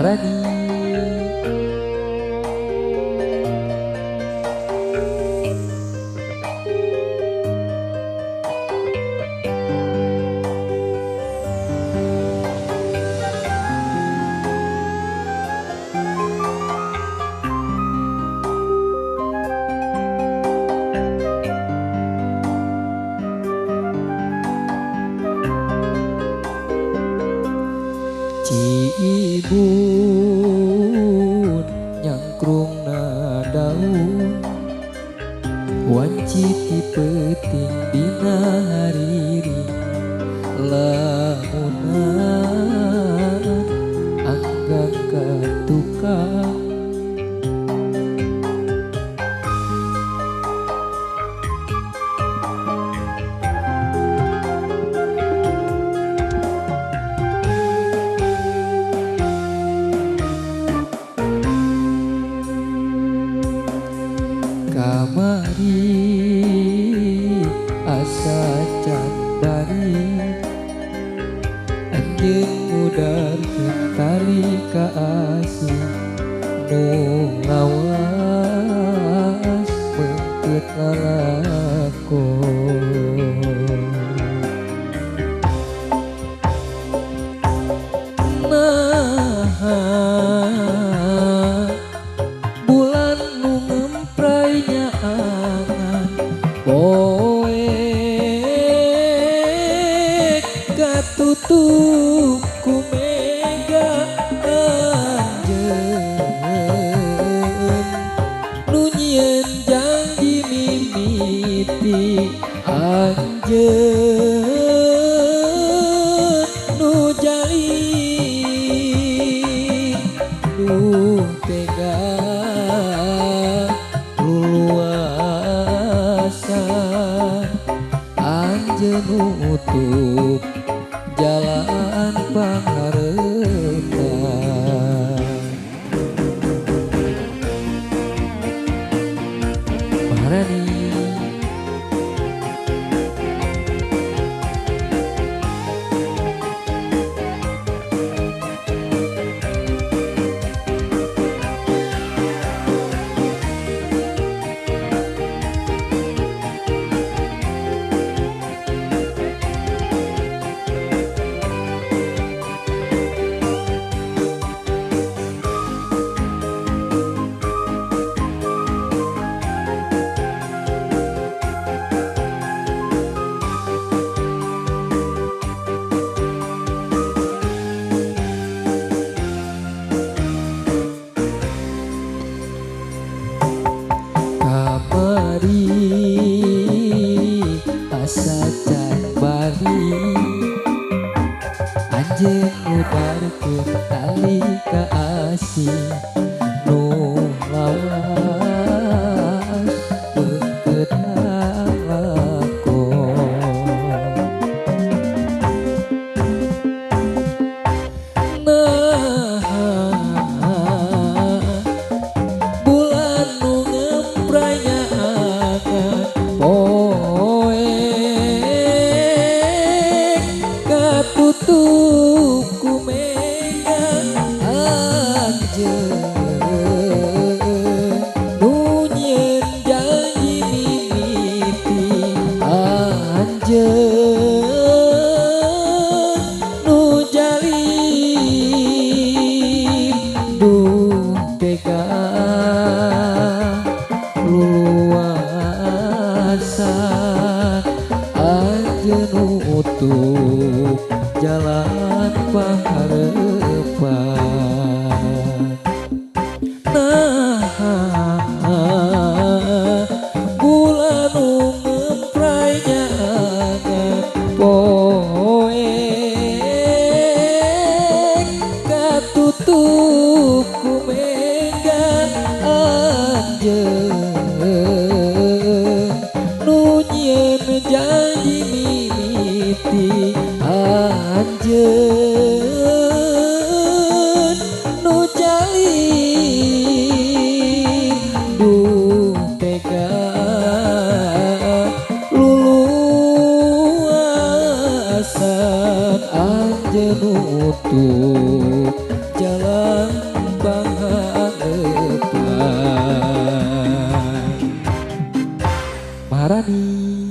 Maharani. Ciibun nyangkrungna daun wanci ti peuting dina hariri lamunan anggang ka tukang kamari asa can bari anjeun mudarkeun tali ka asih nu lawas beungkeut lalakon bulan nu ngemprai nyaangan poek katutup ku mega anjeun nu nyieun janji mimiti anjeun nu jalin duh tega luasa anjeun nutup jalan pangharepan Maharani. Asa can bari anjeun mudarkeun tali ka asih nu lawas beungkeut lalakon bulan nu ngemprai nyaangan katutup ku mega anjeun nu nyieun janji mimiti anjeun nu jalin duh tega luasa anjeun nutup jalan pangharepan bulan nu ngemprai nyaangan poek katutup ku mega anjeun nu nyieun janji mimiti anjeun nu jalin duh tega luluasan anjeun nutup jalan Maharani.